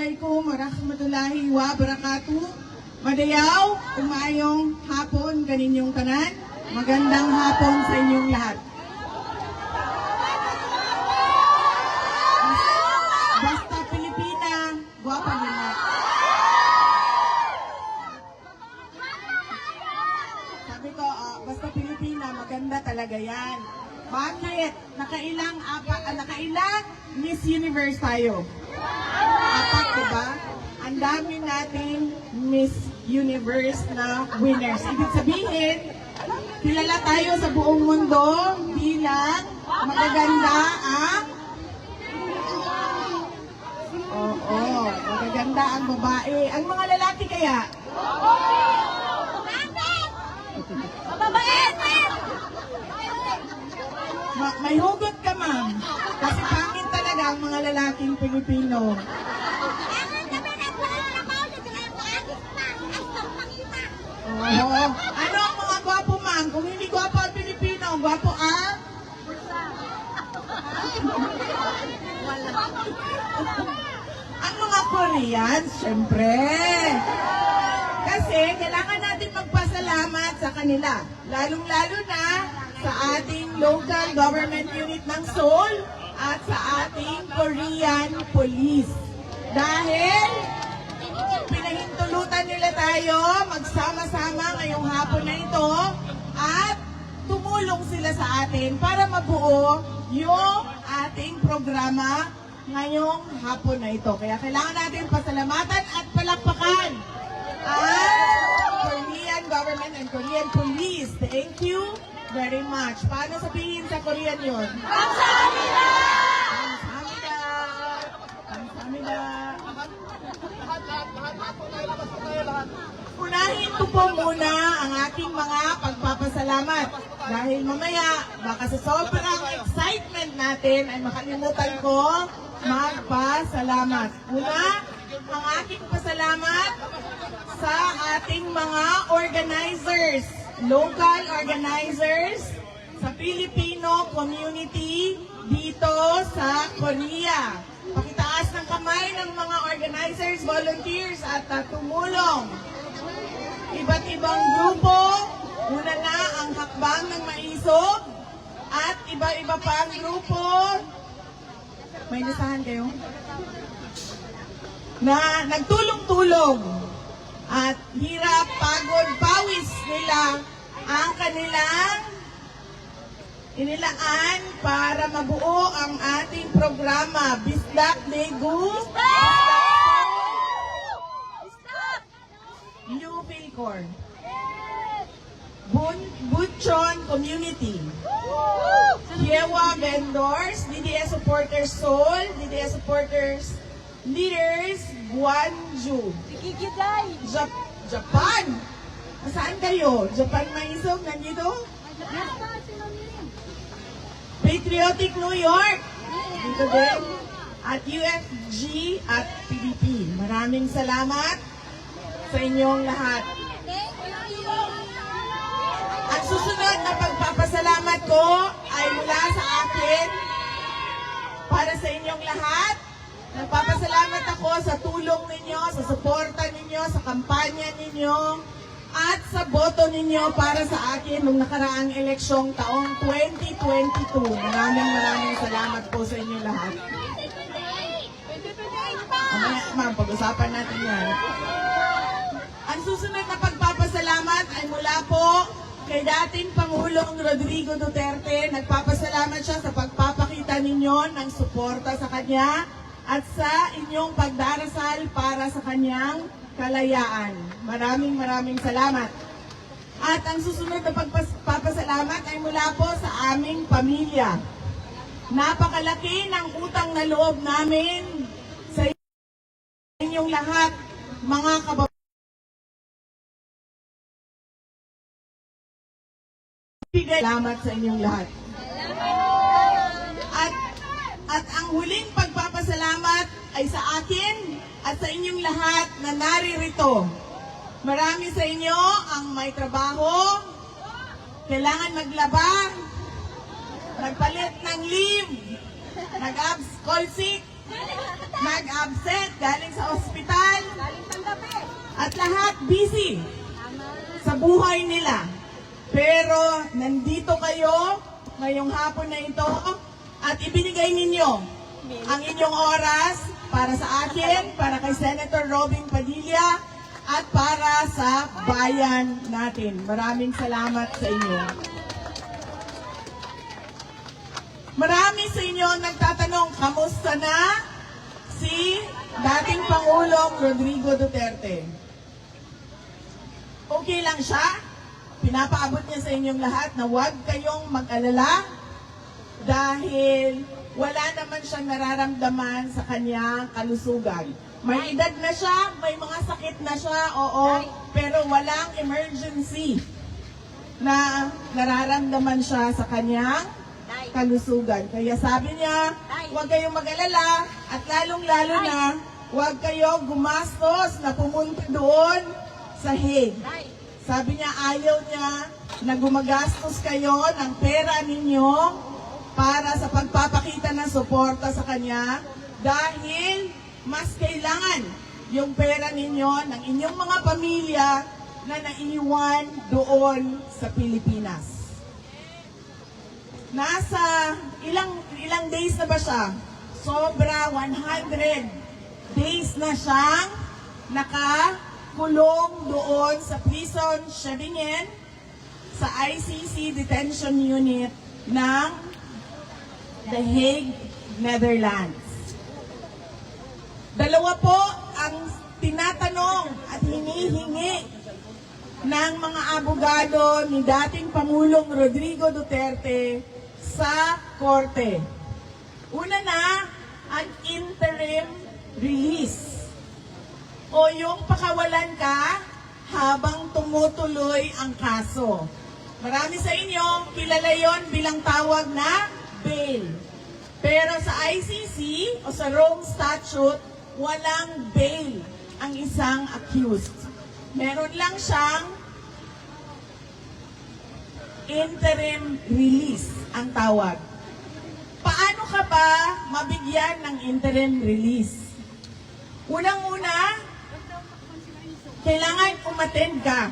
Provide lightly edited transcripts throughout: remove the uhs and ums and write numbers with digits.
Assalamualaikum warahmatullahi wabarakatuh. Madayaw, umayong hapon kaninyong tanan. Magandang hapon sa inyong lahat. Basta Pilipina, guwapa nila. Sabi ko, basta Pilipina, maganda talaga yan. Bakit? Nakailang Miss Universe tayo. Apat, diba? Ang dami nating Miss Universe na winners. Ibig sabihin, kilala tayo sa buong mundo bilang magaganda ang magaganda ang babae. Ang mga lalaki kaya? May hugot ka, ma'am. Kasi pangit talaga ang mga lalaking Pilipino. Ano ang mga gwapo, ma'am? Kung hindi gwapo ang Pilipino, gwapo ang? Ang mga Korean, syempre. Kasi kailangan natin magpasalamat sa kanila. Lalong-lalo na sa ating local government unit ng Seoul at sa ating Korean Police. Dahil pinahintulutan nila tayo magsama-sama ngayong hapon na ito at tumulong sila sa atin para mabuo yung ating programa ngayong hapon na ito. Kaya kailangan natin pasalamatan at palakpakan ang Korean government and Korean Police. Thank you very much. Paano sabihin sa Korean yun? Kamsahamnida! Kamsahamnida! Kamsahamnida! Unahin ko po muna ang aking mga pagpapasalamat. Dahil mamaya, baka sa sobrang excitement natin ay makalimutan ko magpasalamat. Una, ang aking pasalamat sa ating mga organizers, local organizers sa Filipino community dito sa Korea. Pakitaas ng kamay ng mga organizers, volunteers at tumulong. Iba't ibang grupo, una na ang Hakbang ng Maisog at iba-iba pa ang grupo. May listahan kayo? Na nagtulong-tulong at hirap, pagod, pawis nila ang kanilang inilaan para mabuo ang ating programa. Bislak Negu, New Philcor, Butchon Community, Kiewa Vendors, DDS Supporters Seoul, DDS Supporters Leaders Gwangju, Japan. Saan kayo? Japan Maisog, nandito? Patriotic New York, dito din. At UFG at PDP. Maraming salamat sa inyong lahat. Ang susunod na pagpapasalamat ko ay mula sa akin para sa inyong lahat. Nagpapasalamat ako sa tulong ninyo, sa suporta ninyo, sa kampanya ninyo, at sa boto ninyo para sa akin nung nakaraang eleksyong taong 2022. Maraming salamat po sa inyo lahat. Ma'am, pag-usapan natin yan. Ang susunod na pagpapasalamat ay mula po kay dating Pangulong Rodrigo Duterte. Nagpapasalamat siya sa pagpapakita ninyo ng suporta sa kanya at sa inyong pagdarasal para sa kanyang kalayaan. Maraming salamat. At ang susunod na pagpapasalamat ay mula po sa aming pamilya. Napakalaki ng utang na loob namin sa inyong lahat, mga kababayan. Salamat sa inyong lahat. At ang huling pagpapasalamat ay sa akin at sa inyong lahat na naririto. Marami sa inyo ang may trabaho, kailangan maglaba, nagpalit ng leave, nag-call sick, nag-absent galing sa lahat busy sa buhay nila. Pero nandito kayo ngayong hapon na ito at ibinigay ninyo ang inyong oras para sa akin, para kay Senator Robin Padilla, at para sa bayan natin. Maraming salamat sa inyo. Marami sa inyo ang nagtatanong, kamusta na si dating Pangulong Rodrigo Duterte? Okay lang siya? Pinapaabot niya sa inyong lahat na huwag kayong mag-alala dahil wala naman siyang nararamdaman sa kanyang kalusugan. May edad na siya, may mga sakit na siya, oo, pero walang emergency na nararamdaman siya sa kanyang kalusugan. Kaya sabi niya, huwag kayong mag-alala at lalong-lalo na huwag kayong gumastos na pumunta doon sa Hague. Sabi niya, ayaw niya na gumagastos kayo ng pera ninyo para sa pagpapakita ng suporta sa kanya dahil mas kailangan yung pera ninyo ng inyong mga pamilya na naiwan doon sa Pilipinas. Nasa ilang days na ba siya? Sobra 100 days na siyang nakakulong doon sa prison Scheveningen sa ICC detention unit ng The Hague, Netherlands. Dalawa po ang tinatanong at hinihingi ng mga abogado ni dating Pangulong Rodrigo Duterte sa korte. Una na, ang interim release o yung pakawalan ka habang tumutuloy ang kaso. Marami sa inyo, kilala yon bilang tawag na bail. Pero sa ICC o sa Rome Statute, walang bail ang isang accused. Meron lang siyang interim release ang tawag. Paano ka ba mabigyan ng interim release? Unang-una, kailangan umattend ka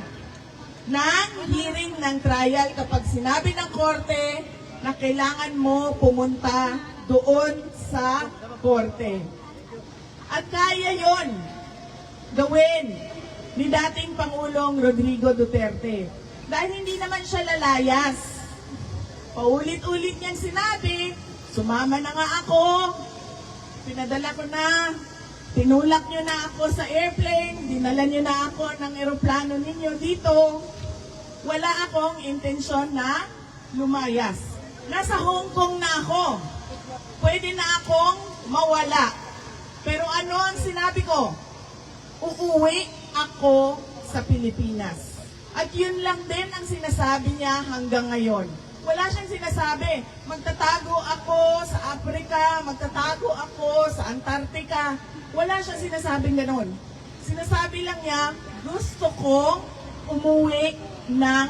ng hearing ng trial kapag sinabi ng korte na kailangan mo pumunta doon sa korte. At kaya yon gawin ni dating Pangulong Rodrigo Duterte. Dahil hindi naman siya lalayas. Paulit-ulit niyang sinabi, sumama na nga ako, pinadala ko na, tinulak niyo na ako sa airplane, dinala niyo na ako ng eroplano ninyo dito. Wala akong intensyon na lumayas. Nasa Hong Kong na ako. Pwede na akong mawala. Pero ano ang sinabi ko? Uuwi ako sa Pilipinas. At yun lang din ang sinasabi niya hanggang ngayon. Wala siyang sinasabi, magtatago ako sa Africa, magtatago ako sa Antarctica. Wala siyang sinasabing ganon. Sinasabi lang niya, gusto kong umuwi ng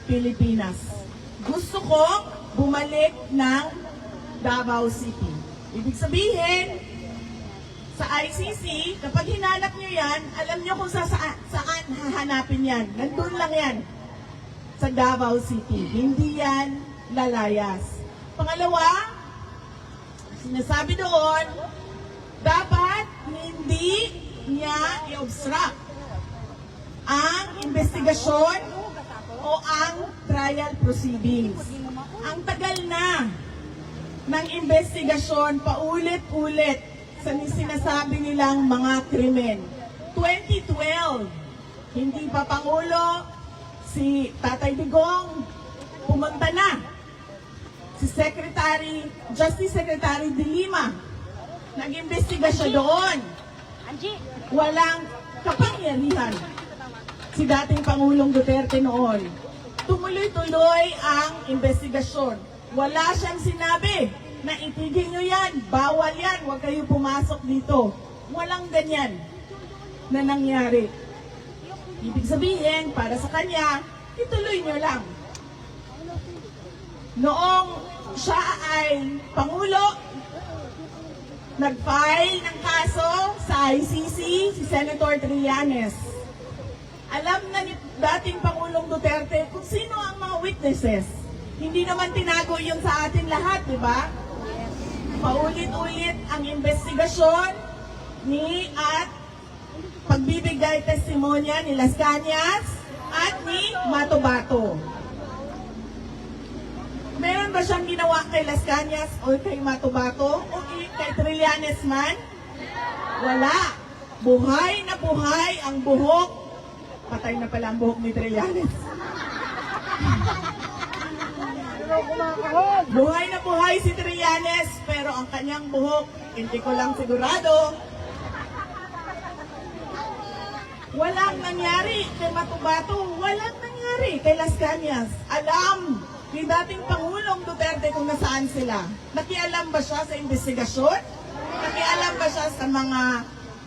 Pilipinas. Gusto kong bumalik ng Davao City. Ibig sabihin, sa ICC, kapag hinanap nyo yan, alam nyo kung saan hahanapin yan. Nandun lang yan. Sa Davao City. Hindi yan lalayas. Pangalawa, sinasabi doon, dapat hindi niya i-obstruct ang investigasyon o ang trial proceedings. Ang tagal na ng investigasyon, paulit-ulit sa sinasabi nilang mga krimen. 2012, hindi pa Pangulo, si Tatay Digong, pumunta na. Si Justice Secretary De Lima, nag-imbestiga siya doon. Walang kapangyarihan si dating Pangulong Duterte noon. Tumuloy-tuloy ang investigasyon. Wala siyang sinabi na itigil nyo yan, bawal yan, huwag kayo pumasok dito. Walang ganyan na nangyari. Ibig sabihin, para sa kanya, ituloy nyo lang. Noong siya ay Pangulo, nag-file ng kaso sa ICC si Senator Trillanes. Alam na ni dating Pangulong Duterte kung sino ang mga witnesses. Hindi naman tinago yun sa atin lahat, di ba? Paulit-ulit ang investigasyon at pagbibigay testimonya ni Las Cañas at ni Mato Bato. Meron ba siyang ginawa kay Las Cañas o kay Mato Bato o kay Trillanes man? Wala. Buhay na buhay ang buhok. Patay na pala ang buhok ni Trillanes. Buhay na buhay si Trillanes, pero ang kanyang buhok, hindi ko lang sigurado. Walang nangyari kay Mato Bato, walang nangyari kay Las Cañas. Alam ni dating Pangulong Duterte kung nasaan sila. Nakialam ba siya sa investigasyon? Nakialam ba siya sa mga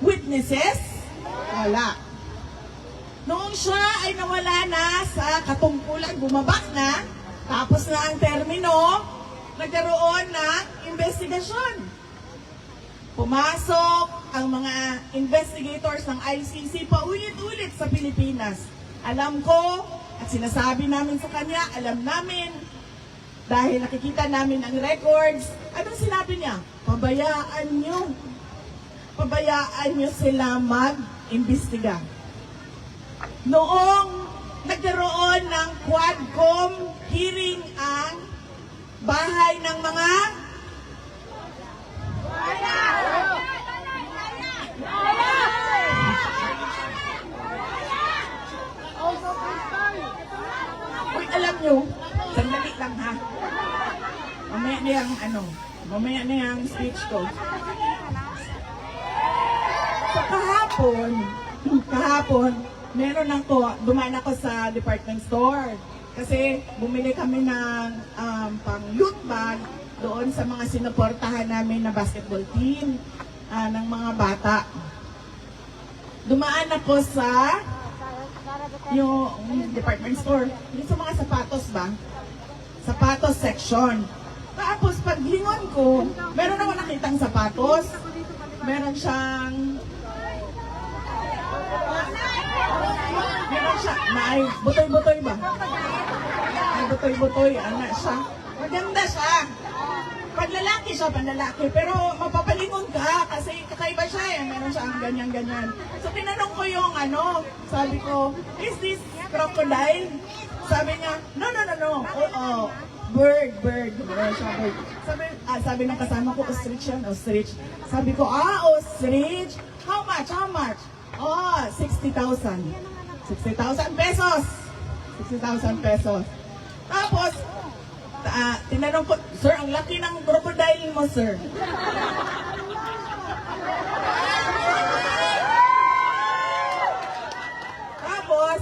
witnesses? Wala. Noong siya ay nawala na sa katungkulan, bumaba na, tapos na ang termino, nagkaroon ng investigasyon. Pumasok ang mga investigators ng ICC paulit-ulit sa Pilipinas. Alam ko, at sinasabi namin sa kanya, alam namin, dahil nakikita namin ang records, anong sinabi niya? Pabayaan nyo sila mag-imbestiga. Noong nagkaroon ng Quadcom hearing ang bahay ng mga Uy, alam nyo, sandali lang ha. Mamaya na yung speech ko. So kahapon, meron dumaan ako sa department store. Kasi bumili kami ng pang-youth bag doon sa mga sinuportahan namin na basketball team ng mga bata. Dumaan ako sa yung department store. Yung sa mga sapatos ba? Sapatos section. Tapos paglingon ko, meron ako nakitang sapatos. Meron siyang may butoy-butoy ba? May butoy-butoy, siya. Maganda siya. Panlalaki siya, panlalaki. Pero mapapalingon ka kasi kakaiba siya eh. Meron siyang ganyan-ganyan. So tinanong ko yung sabi ko, is this crocodile? Sabi niya, no. Oo. Bird. Meron siya bird. Sabi ng kasama ko, ostrich yan, ostrich. Sabi ko, ostrich? How much? 60,000. 60,000 pesos. 60,000 pesos. Tapos, tinanong ko, sir, ang laki ng crocodile mo, sir. Tapos,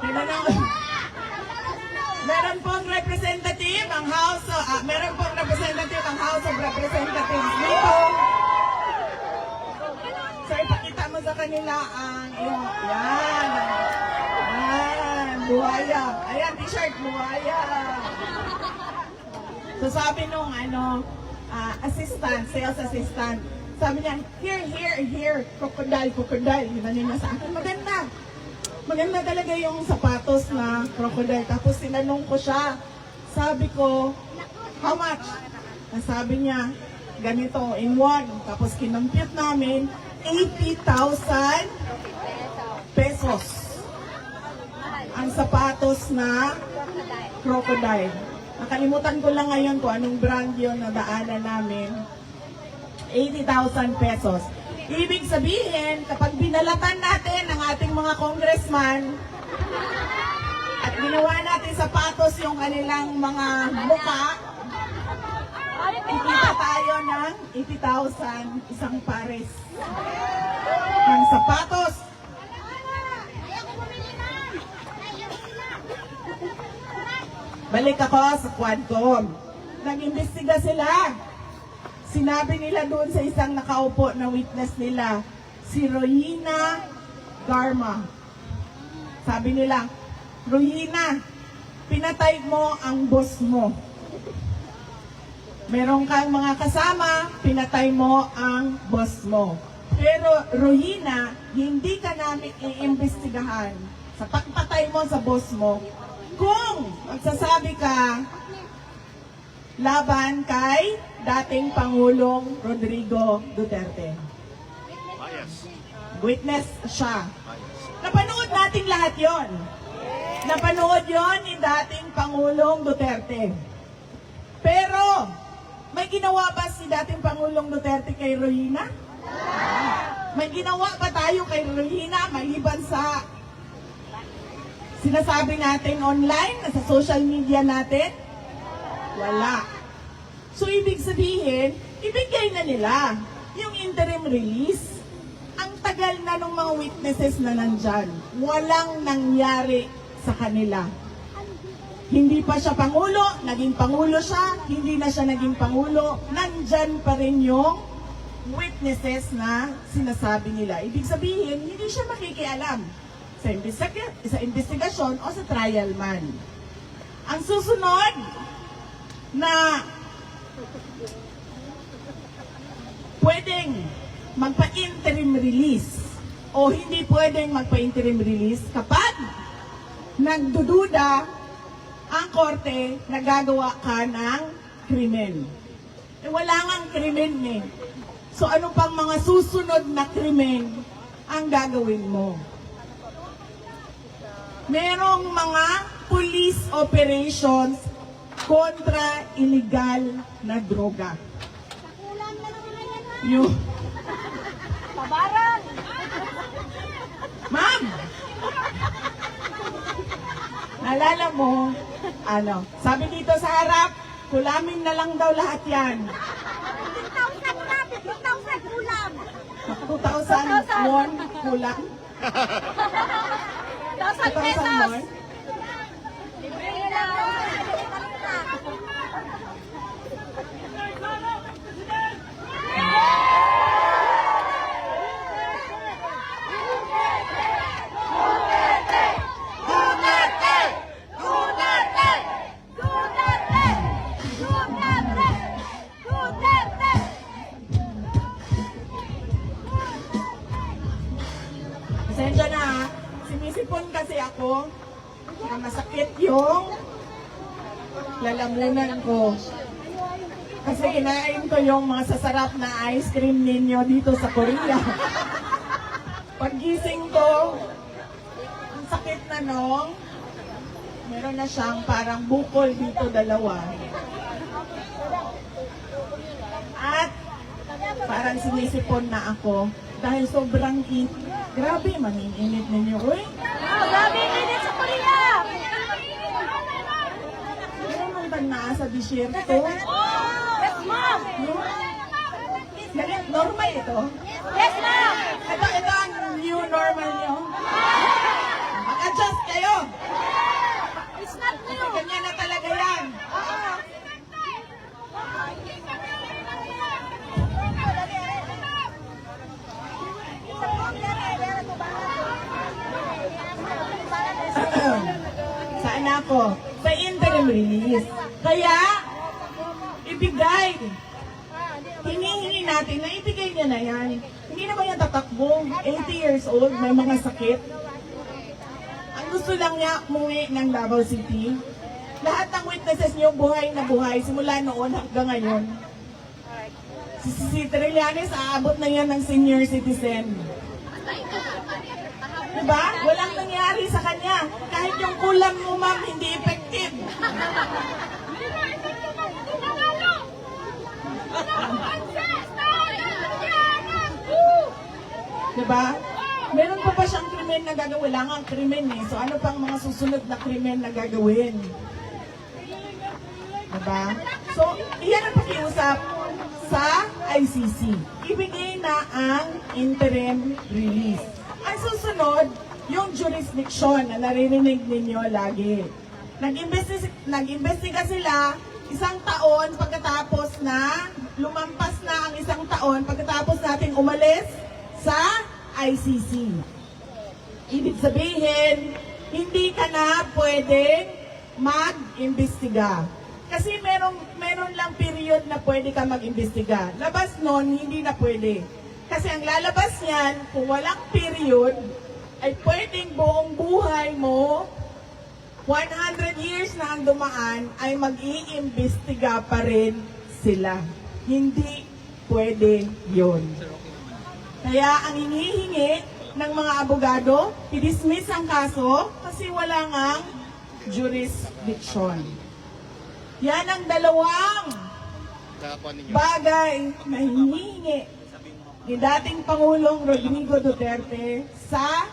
tinanong, meron pong representative ang House of Representatives dito. So, ipakita mo sa kanila ang buhaya. Ayan, t-shirt, buhaya. So, sabi nung assistant, sales assistant, sabi niya, here, crocodile. Yun niya sa akin, maganda. Maganda talaga yung sapatos na crocodile. Tapos sinanong ko siya, sabi ko, how much? Sabi niya, ganito, in one. Tapos kinompute namin, 80,000 pesos ang sapatos na crocodile. Nakalimutan ko lang ngayon kung anong brand yun na daanan namin. 80,000 pesos. Ibig sabihin, kapag binalatan natin ang ating mga congressman at ginawa natin sapatos yung kanilang mga mukha, kikita tayo ng 80,000 isang pares ng sapatos. Balik ako sa Quadcom. Nag-imbestiga sila. Sinabi nila doon sa isang nakaupo na witness nila, si Rohina Garma. Sabi nila, Rohina, pinatay mo ang boss mo. Meron kang mga kasama, pinatay mo ang boss mo. Pero Rohina, hindi ka namin iimbestigahan sa pagpatay mo sa boss mo kung magsasabi ka laban kay dating Pangulong Rodrigo Duterte. Witness siya. Napanood natin lahat yon. Napanood yon ni dating Pangulong Duterte. Pero, may ginawa ba si dating Pangulong Duterte kay Rohina? May ginawa ba tayo kay Rohina maliban sa sinasabi natin online, sa social media natin? Wala. So, ibig sabihin, ibigay na nila yung interim release. Ang tagal na ng mga witnesses na nandyan. Walang nangyari sa kanila. Hindi pa siya Pangulo, naging Pangulo siya, hindi na siya naging Pangulo, nandyan pa rin yung witnesses na sinasabi nila. Ibig sabihin, hindi siya makikialam sa investigasyon o sa trial man. Ang susunod na pwedeng magpa-interim release o hindi pwedeng magpa-interim release kapag nagdududa ang korte na gagawa ka ng krimen. Wala ngang krimen eh. So ano pang mga susunod na krimen ang gagawin mo? Merong mga police operations kontra illegal na droga. Ulam na naman na yan, ha? Yung Tabaran! Ma'am! Naalala mo, sabi dito sa harap, kulamin na lang daw lahat yan. 15,000 na! 15,000 ulam! 2,000 won, kulang. 1,000 2,000 pesos! won. Libre na! Pasensya na ha. Sinisipon kasi ako na masakit yung lalamunan ko. Kasi kinain ko yung mga sasarap na ice cream ninyo dito sa Korea. Paggising ko, ang sakit na nung, meron na siyang parang bukol dito dalawa. At parang sinisipon na ako dahil sobrang init. Grabe, maninginit ninyo. Uy, Grabe ang init sa Korea! ano nang tanaa sa disyerto? Yes, ma'am! Normal ito? Yes, ma'am! Ito ang new normal nyo? Mag-adjust kayo! It's not new! Ganyan na talaga yan! Saan ako? Sa interim release. Kaya, ibigay. Hinihingi natin na ibigay niya na yan. Hindi naman yan tatakbo. 80 years old, may mga sakit. Ang gusto lang niya, umuwi ng Davao City. Lahat ng witnesses niyo, buhay na buhay, simula noon hanggang ngayon. Si Trillanes, aabot na yan ng senior citizen. Diba? Walang nangyari sa kanya. Kahit yung kulam mo, ma'am, hindi effective. Diba? Meron pa ba siyang krimen na gagawin? Wala nga ang krimen eh. So ano pang mga susunod na krimen na gagawin? Diba? So, iyan ang pakiusap sa ICC. Ibigay na ang interim release. Ang susunod, yung jurisdiction na naririnig ninyo lagi. Nag-imbestiga sila 1 taon pagkatapos na, lumampas na ang 1 taon pagkatapos natin umalis sa ICC. Ibig sabihin, hindi ka na pwedeng mag-imbestiga. Kasi meron lang period na pwede ka mag-imbestiga. Labas nun, hindi na pwede. Kasi ang lalabas niyan, kung walang period, ay pwedeng buong buhay mo, 100 years na ang dumaan, ay mag-iimbestiga pa rin sila. Hindi pwede yun. Kaya ang hinihingi ng mga abogado, i-dismiss ang kaso kasi wala ngang jurisdiction. Yan ang dalawang bagay na hinihingi ni dating Pangulong Rodrigo Duterte sa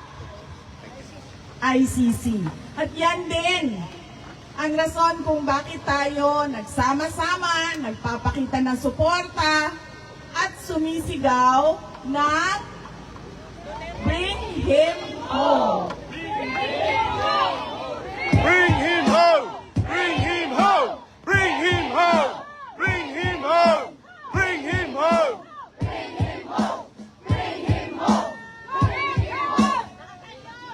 ICC. At yan din ang rason kung bakit tayo nagsama-sama, nagpapakita ng suporta at sumisigaw na bring him home. Bring him home! Bring him home! Bring him home! Bring him home! Bring him home!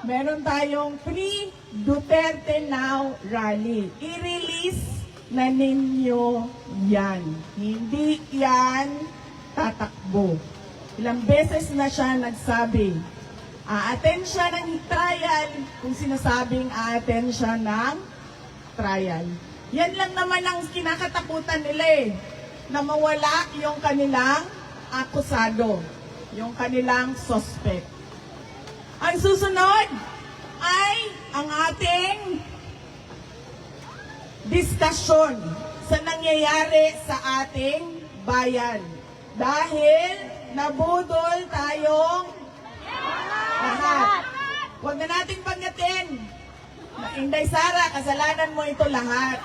Meron tayong Free Duterte Now rally. I-release na ninyo yan. Hindi yan tatakbo. Ilang beses na siya nagsabi, a-attend siya ng trial kung sinasabing a-attend siya ng trial. Yan lang naman ang kinakatakutan nila eh, na mawala yung kanilang akusado, yung kanilang suspect. Ang susunod ay ang ating diskusyon sa nangyayari sa ating bayan. Dahil nabudol tayong lahat. Huwag na nating pagdating. Inday Sara, kasalanan mo ito lahat.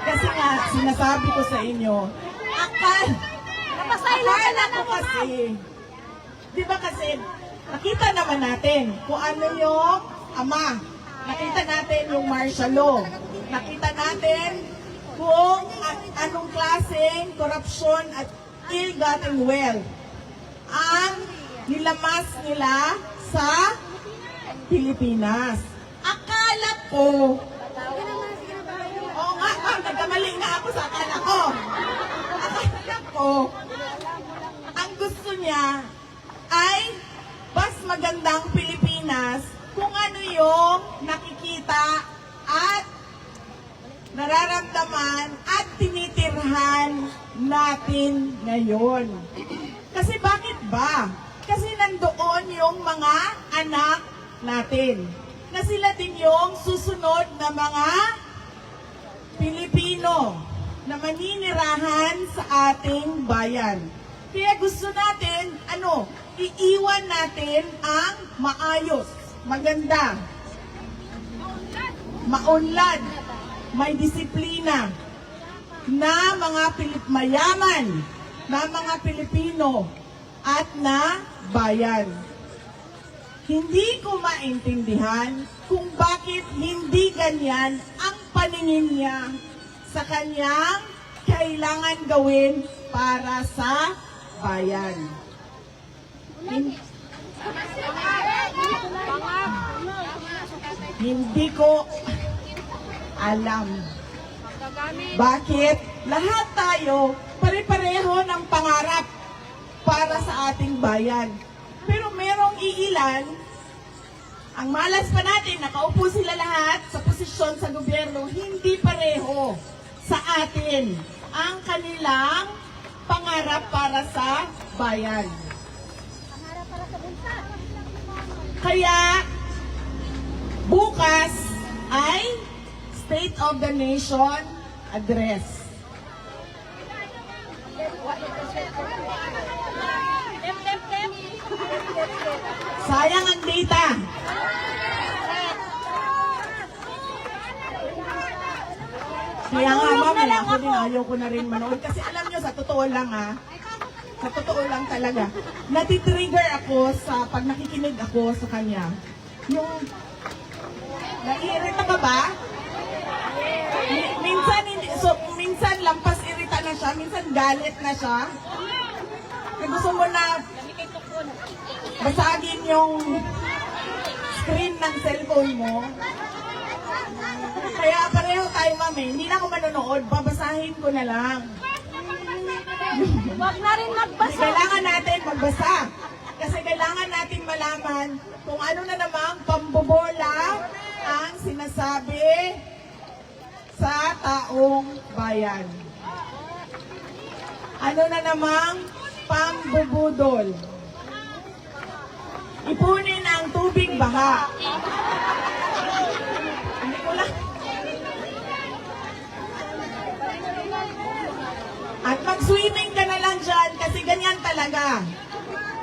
Kasi nga, sinasabi ko sa inyo, akala ko kasi, di ba kasi, nakita naman natin kung ano yung ama. Nakita natin yung martial law. Nakita natin kung anong klaseng korupsyon at ill-gotten wealth ang nilamas nila sa Pilipinas. Akala ko, nagkamali nga ako sa akala ko. Akala ko, ang gusto niya ay mas magandang Pilipinas kung ano yung nakikita at nararamdaman at tinitirhan natin ngayon. Kasi bakit ba? Kasi nandoon yung mga anak natin. Na sila din yung susunod na mga Pilipino na maninirahan sa ating bayan. Kaya gusto natin, iiwan natin ang maayos, maganda, maunlad, may disiplina, na mga mayaman, na mga Pilipino, at na bayan. Hindi ko maintindihan kung bakit hindi ganyan ang paningin niya sa kanyang kailangan gawin para sa bayan. Hindi ko alam bakit lahat tayo pare-pareho ng pangarap para sa ating bayan. Pero merong iilan, ang malas pa natin, nakaupo sila lahat sa posisyon sa gobyerno, hindi pareho sa atin ang kanilang pangarap para sa bayan. Kaya, bukas ay State of the Nation Address. Sayang ang data. Kaya nga, mami, ako din ayaw ko na rin manood. Kasi alam nyo, sa totoo lang sa totoo lang talaga, natitrigger ako sa pag nakikinig ako sa kanya. Yung, naiirita ka ba? Minsan, minsan lampas irita na siya, minsan galit na siya. Kaya gusto mo na basagin yung screen ng cellphone mo. Kaya pareho tayo, mami. Hindi na ako manonood. Babasahin ko na lang. Huwag na rin magbasa. Kailangan natin magbasa. Kasi kailangan natin malaman kung ano na namang pambobola ang sinasabi sa taong bayan. Ano na namang pambubudol. Ipunin ang tubig baha. Hindi ko lang. At mag-swimming ka na lang dyan kasi ganyan talaga.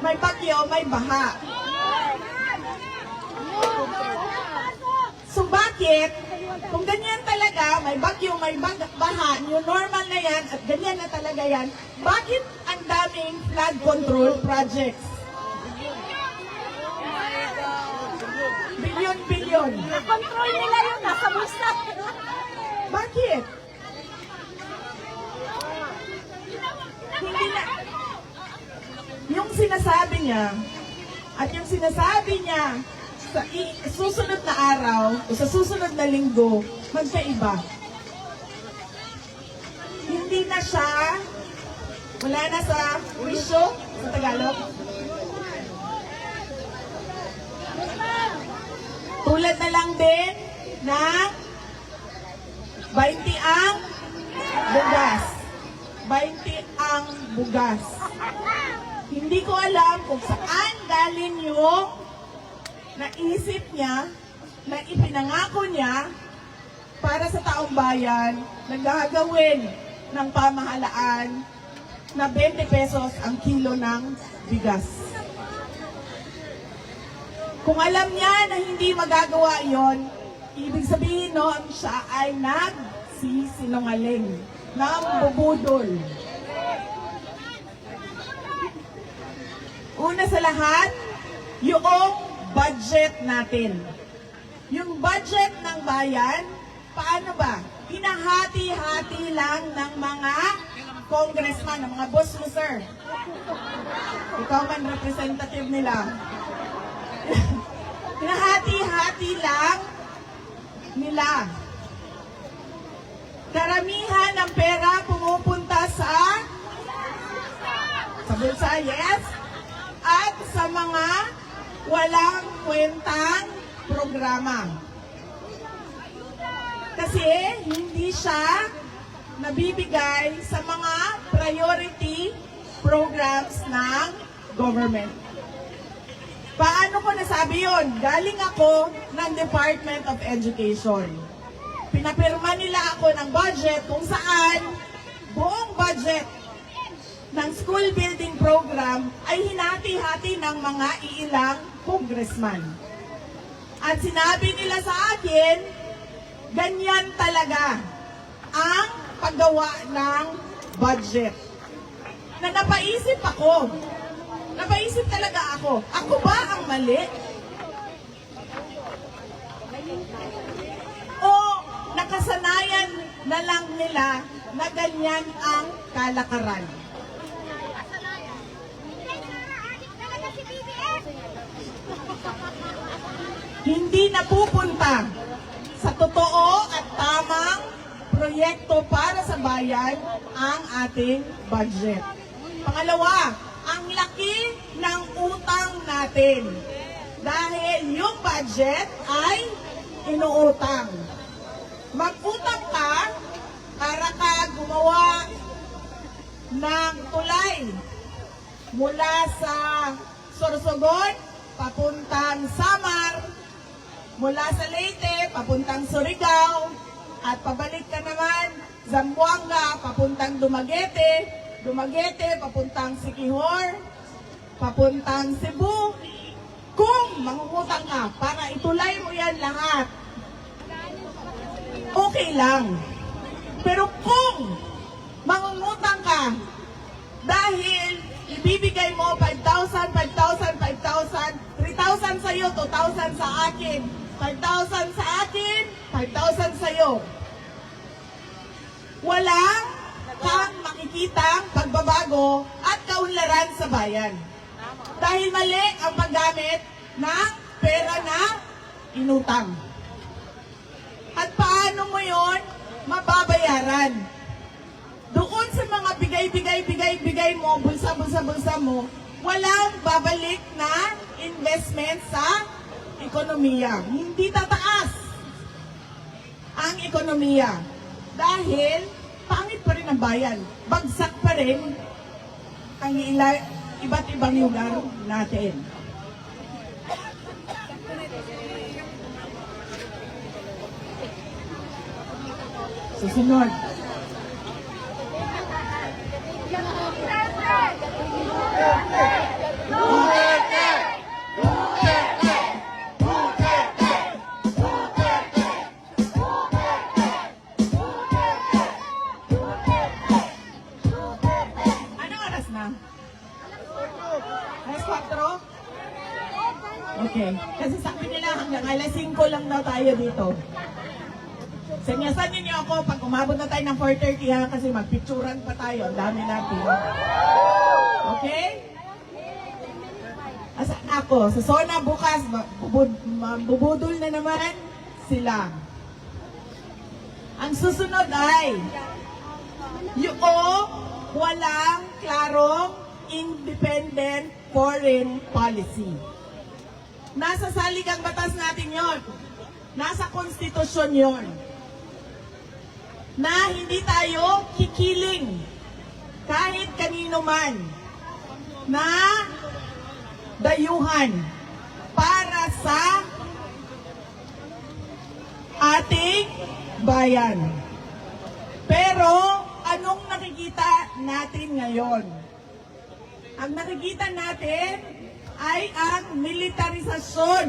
May bagyo, may baha. So bakit? Kung ganyan talaga, may bagyo, may baha, new normal na yan, at ganyan na talaga yan, bakit ang daming flood control projects? Bilyon-bilyon. Control nila yun. Nasa bulsa. Bakit? Hindi na. Yung sinasabi niya, at yung sinasabi niya sa susunod na araw, o sa susunod na linggo, magkaiba. Hindi na siya, wala na sa wisyo, sa Tagalog. Tulad na lang din na 20 ang bugas. 20 ang bugas. Hindi ko alam kung saan galing yung naisip niya, na ipinangako niya para sa taong bayan na gagawin ng pamahalaan na 20 pesos ang kilo ng bigas. Kung alam niya na hindi magagawa yon, ibig sabihin noon siya ay nagsisinungaling, nambubudol. Una sa lahat, yung budget natin. Yung budget ng bayan, paano ba? Hinahati-hati lang ng mga congressman, ng mga boss mo, sir. Ikaw man representative nila. Hinahati-hati lang nila. Karamihan ng pera pumupunta sa bulsa, yes, at sa mga walang kwentang programa. Kasi hindi siya nabibigay sa mga priority programs ng government. Paano ko nasabi yun? Galing ako ng Department of Education. Pinapirma nila ako ng budget kung saan buong budget ng school building program ay hinati-hati ng mga iilang congressman. At sinabi nila sa akin, ganyan talaga ang paggawa ng budget. Na napaisip ako. Napaisip talaga ako. Ako ba ang mali? O nakasanayan na lang nila na ganyan ang kalakaran? Hindi napupunta sa totoo at tamang proyekto para sa bayan ang ating budget. Pangalawa, ang laki ng utang natin. Dahil yung budget ay inuutang. Mag-utang ka para ka gumawa ng tulay mula sa Sorsogon papuntang Samar, mula sa Leyte papuntang Surigao, at pabalik ka naman Zamboanga papuntang Dumaguete, Dumaguete papuntang Siquijor, papuntang Cebu. Kung mangungutang ka para itulay mo yan lahat, okay lang. Pero kung mangungutang ka dahil ibibigay mo 5,000, 5,000, 5,000, 3,000 sa'yo, 2,000 sa akin, 5,000 sa akin, 5,000 sa'yo. Walang kang makikitang pagbabago at kaunlaran sa bayan. Dahil mali ang paggamit ng pera na inutang. At paano mo yon mababayaran? Doon sa mga bigay mo, bulsa mo, walang babalik na investment sa ekonomiya. Hindi tataas ang ekonomiya. Dahil pangit pa rin ang bayan. Bagsak pa rin ang iba't ibang lugar natin. Susunod. Duterte! Duterte! Duterte! Anong oras na? Alas 4? Okay. Kasi sabi nila hanggang alas 5 lang daw tayo dito. Senyasan ninyo ako pag umabot na tayo ng 4:30 ha, kasi magpicturan pa tayo. Ang dami natin. Okay? Asa ako, sa Sona bukas, bubudol na naman sila. Ang susunod ay yung walang klarong independent foreign policy. Nasa saligang batas natin yon. Nasa konstitusyon yon. Na hindi tayo kikiling kahit kanino man na dayuhan para sa ating bayan. Pero anong nakikita natin ngayon? Ang nakikita natin ay ang militarisasyon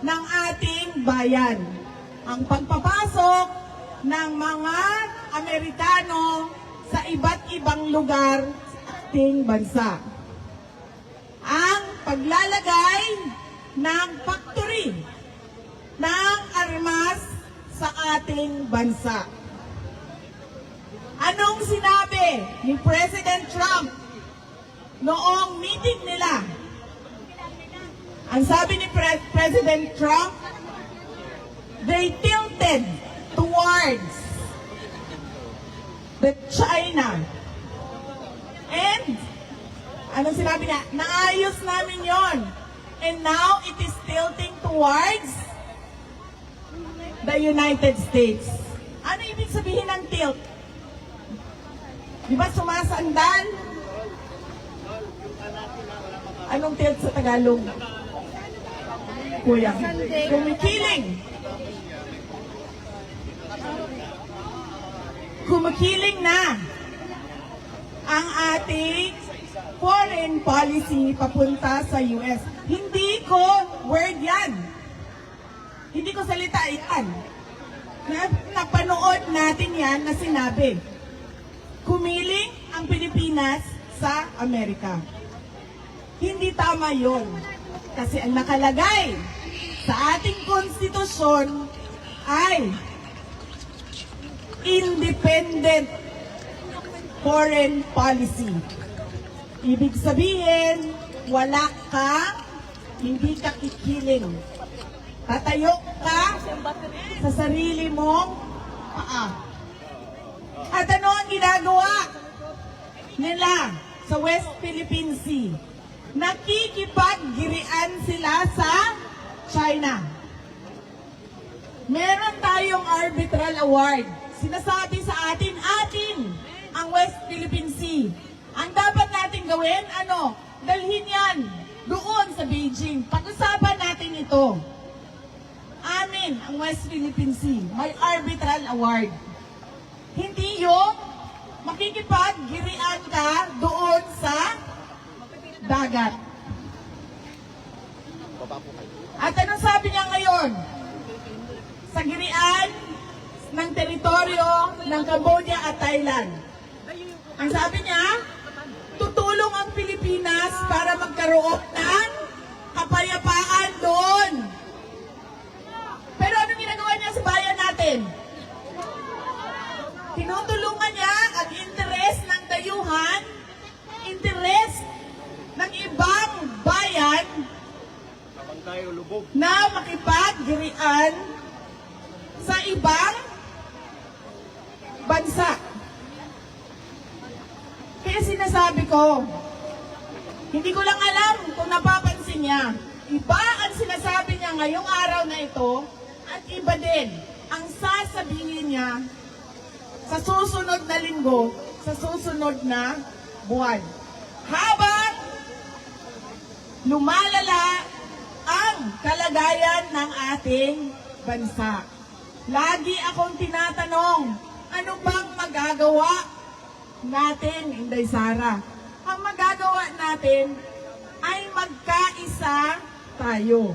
ng ating bayan. Ang pagpapasok ng mga Amerikano sa iba't ibang lugar sa ating bansa. Ang paglalagay ng factory ng armas sa ating bansa. Anong sinabi ni President Trump noong meeting nila? Ang sabi ni President Trump, they tilted towards the China. And, anong sinabi niya? Naayos namin yon. And now, it is tilting towards the United States. Ano ibig sabihin ng tilt? Di ba sumasandal? Anong tilt sa Tagalog? Kuya. Kumikiling. Kumikiling na ang ating foreign policy papunta sa US. Hindi ko word yan. Hindi ko salita yan. Napanood natin yan na sinabi. Kumiling ang Pilipinas sa Amerika. Hindi tama yun. Kasi ang nakalagay sa ating konstitusyon ay independent foreign policy. Ibig sabihin, wala ka, hindi ka kikiling. Tatayo ka sa sarili mong paa. At ano ang ginagawa nila sa West Philippine Sea? Nakikipaggirian sila sa China. Meron tayong arbitral award. Sinasabi sa atin ang West Philippine Sea. Ang dapat natin gawin, dalhin yan doon sa Beijing. Pag-usapan natin ito. Amin ang West Philippine Sea. May arbitral award. Hindi yung makikipaggirian ka doon sa dagat. At anong sabi niya ngayon? Sa girian ng teritoryo ng Cambodia at Thailand. Ang sabi niya, tutulong ang Pilipinas para magkaroon ng kapayapaan doon. Pero anong ginagawa niya sa bayan natin? Tinutulungan niya ang interes ng dayuhan, interes ng ibang bayan na makipaggirian sa ibang bansa. Kaya sinasabi ko, hindi ko lang alam kung napapansin niya. Iba ang sinasabi niya ngayong araw na ito at iba din ang sasabihin niya sa susunod na linggo, sa susunod na buwan. Habang lumalala ang kalagayan ng ating bansa. Lagi akong tinatanong, ano bang magagawa natin, Inday Sara? Ang magagawa natin ay magkaisa tayo.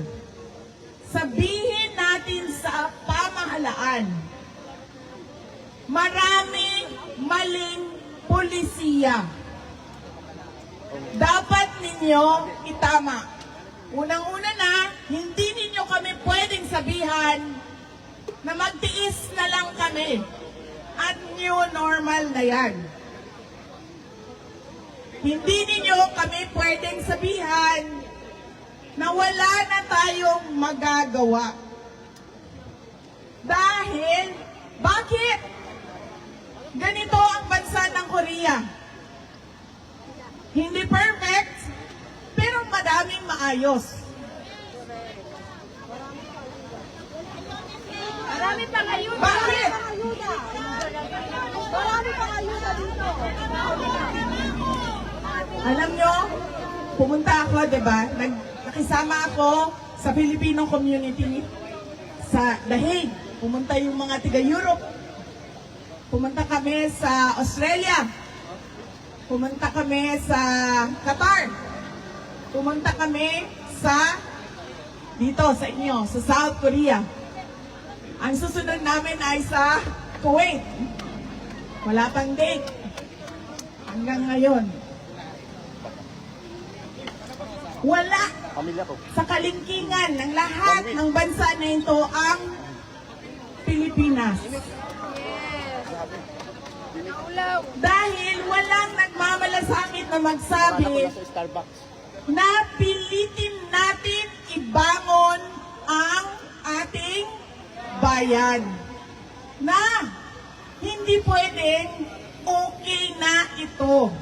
Sabihin natin sa pamahalaan, maraming maling polisiya. Dapat ninyo itama. Unang-una na, hindi ninyo kami pwedeng sabihan na magtiis na lang kami. At new normal na yan. Hindi ninyo kami pwedeng sabihan na wala na tayong magagawa. Dahil, bakit? Ganito ang bansa ng Korea. Hindi perfect, pero madaming maayos. Marami pang ayuda. Bakit? Marami pang ayuda dito. Alam nyo, pumunta ako, diba? Nakisama ako sa Filipino community sa The Hague. Pumunta yung mga tiga-Europe. Pumunta kami sa Australia. Pumunta kami sa Qatar. Pumunta kami sa dito sa inyo, sa South Korea. Ang susunod namin ay sa Kuwait. Wala pang date. Hanggang ngayon. Wala Pamilya ko. sa kalingkingan ng lahat ng bansa na ito ang Pilipinas. Dahil walang nagmamalasakit na magsabi Sa Starbucks. na pilitin natin ibangon ang ating bayan. Na hindi pwedeng okay na ito.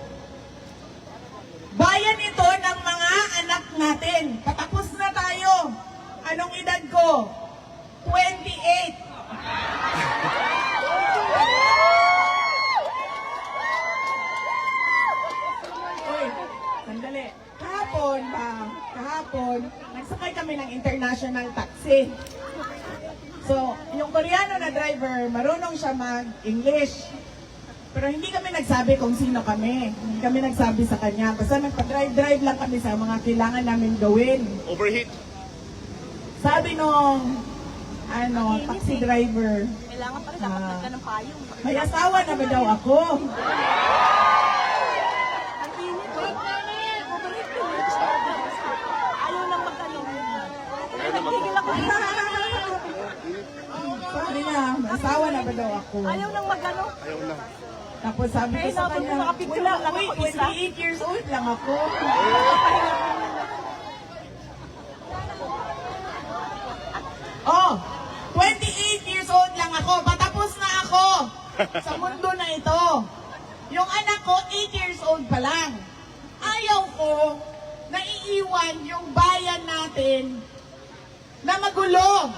Bayan ito ng mga anak natin. Patapos na tayo. Anong edad ko? 28. Uy, sandali. Kahapon, nagsakay kami ng international taxi. So, yung Koreano na driver, marunong siya mag-English. Pero hindi kami nagsabi kung sino kami. Hindi kami nagsabi sa kanya. Basta nagpa-drive-drive lang kami sa mga kailangan namin gawin. Overheat. Sabi nung taxi driver, Kailangan pa rin dapat ka ng payong. may asawa na ba daw ako? Ang init. Ayaw nang magtanong. Nagtigil ako. Sabi niya, may asawa na ba daw ako? Ayaw nang magano. Ayaw na. Tapos sabi ko Eh, sa dapat kanya, yung nakapicture wala, lang uy, ako isa." 28 years old lang ako. Oh, 28 years old lang ako. Patapos na ako sa mundo na ito. Yung anak ko, 8 years old pa lang. Ayaw ko na iiwan yung bayan natin na magulo.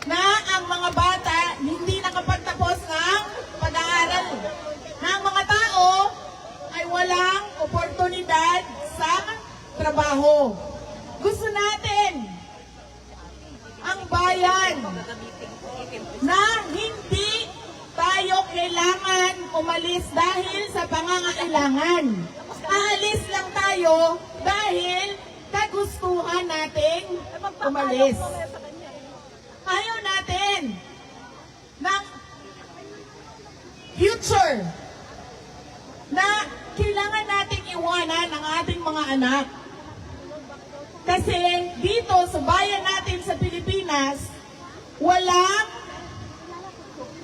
Na ang mga bata hindi nakapagtapos ng pag-aaral. Na ang mga tao ay walang oportunidad sa trabaho. Gusto natin ang bayan na hindi tayo kailangan umalis dahil sa pangangailangan. Aalis lang tayo dahil kagustuhan nating umalis. Ayaw natin ng future na kailangan nating iwanan ang ating mga anak. Kasi dito sa bayan natin sa Pilipinas, walang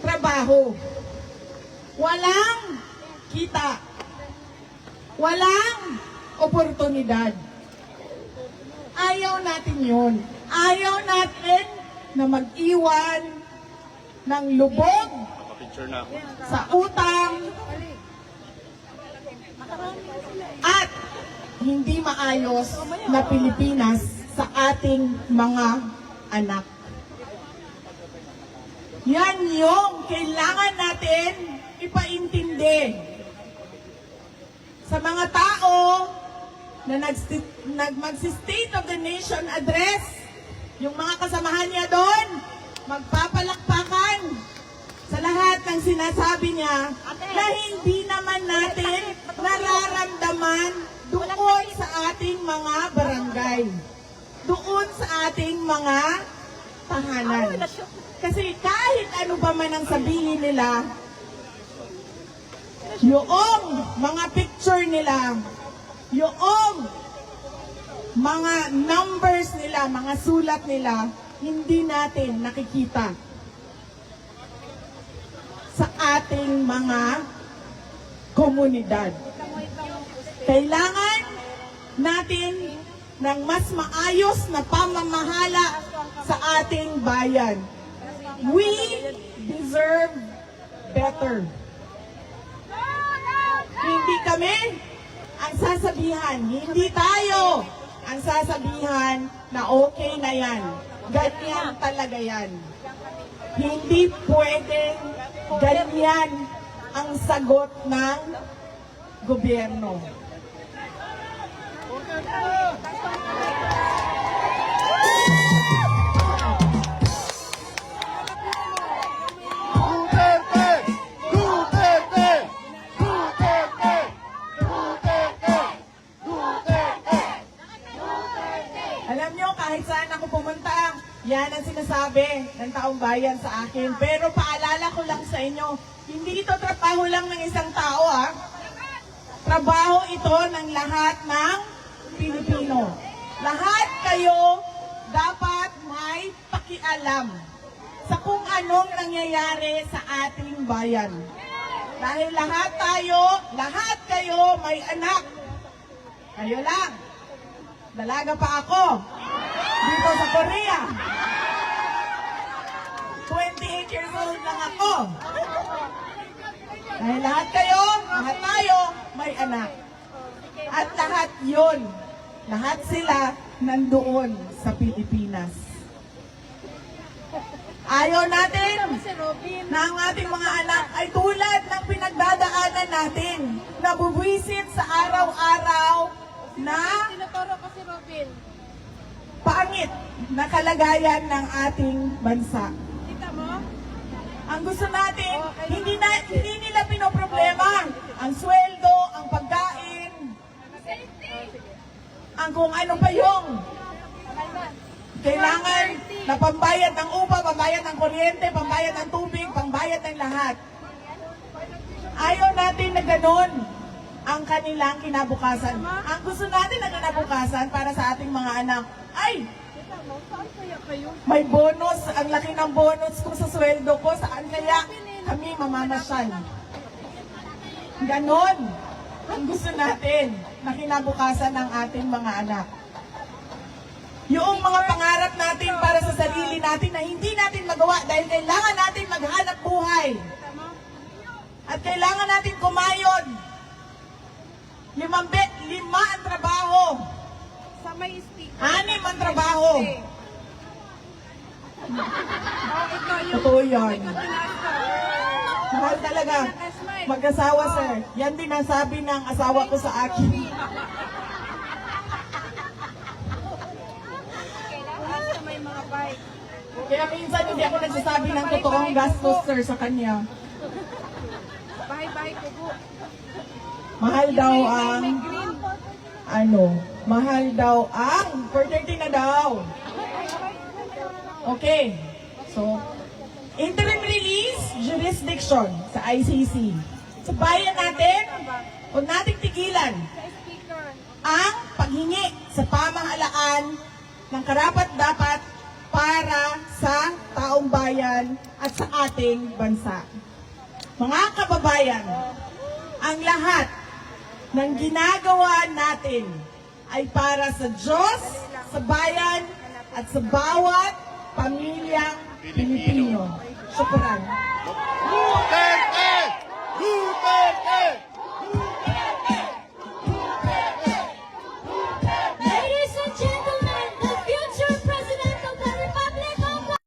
trabaho, walang kita, walang oportunidad. Ayaw natin yun. Ayaw natin na mag-iwan ng lubog Picture na ako. sa utang at hindi maayos na Pilipinas sa ating mga anak. Yan yung kailangan natin ipaintindi sa mga tao na magsi-State of the Nation address. Yung mga kasamahan niya doon, magpapalakpakan sa lahat ng sinasabi niya na hindi naman natin nararamdaman doon sa ating mga barangay, doon sa ating mga tahanan. Kasi kahit ano ba man ang sabihin nila, yung mga picture nila, yung mga numbers nila, mga sulat nila, hindi natin nakikita sa ating mga komunidad. Kailangan natin ng mas maayos na pamamahala sa ating bayan. We deserve better. Hindi kami ang sasabihan, hindi tayo ang sasabihan na okay na yan. Ganyan talaga yan. Hindi pwedeng ganyan ang sagot ng gobyerno. Duterte! Duterte! Duterte! Duterte! Duterte! Alam nyo, kahit saan ako pumunta, yan ang sinasabi ng taong bayan sa akin. Pero paalala ko lang sa inyo, hindi ito trabaho lang ng isang tao, ha? Trabaho ito ng lahat ng Pilipino. Lahat kayo dapat may pakialam sa kung anong nangyayari sa ating bayan. Dahil lahat kayo may anak. Kayo lang. Dalaga pa ako. Dito sa Korea. 28 years old lang ako. Dahil lahat tayo may anak. At lahat sila nandoon sa Pilipinas. Ayaw natin na ang ating mga anak ay tulad ng pinagdadaanan natin, nabubuisit sa araw-araw na Tinuturo ko si Robin. pangit na kalagayan ng ating bansa. Kita mo? Ang gusto natin, hindi nila pinoproblema ang sweldo, ang pagkain, ang kung ano pa yung kailangan na pambayad ng upa, pambayad ng kuryente, pambayad ng tubig, pambayad ng lahat. Ayaw natin na ganun ang kanilang kinabukasan. Ang gusto natin na kinabukasan para sa ating mga anak, ay, Kita mo? Saan kaya kayo? may bonus, ang laki ng bonus ko sa sweldo ko, saan kaya kami mamamasyal? Ganon ang gusto natin na kinabukasan ng ating mga anak. Yung mga pangarap natin para sa sarili natin na hindi natin magawa dahil kailangan natin maghanap buhay. At kailangan natin kumayod. 5 ang trabaho. Sa may stick. 6 ang trabaho. Ito yung Totoo yun. tinaas ko. Mahal talaga. Mag-asawa, sir. Yan din ang sabi ng asawa ko sa akin. Pulis sa may mga bike. Kaya minsan hindi ako nagsasabi ng totoong gastos, sir, sa kanya. Bahay-bahay kubo. Mahal daw May ang, green. mahal daw ang, 430 na daw. Okay. So, interim release, jurisdiction sa ICC. Sa bayan natin, huwag nating tigilan Sa speaker. ang paghingi sa pamahalaan ng karapat-dapat para sa taong bayan at sa ating bansa. Mga kababayan, ang lahat ng ginagawa natin ay para sa Diyos, sa bayan, at sa bawat pamilyang Pilipino. Shukran.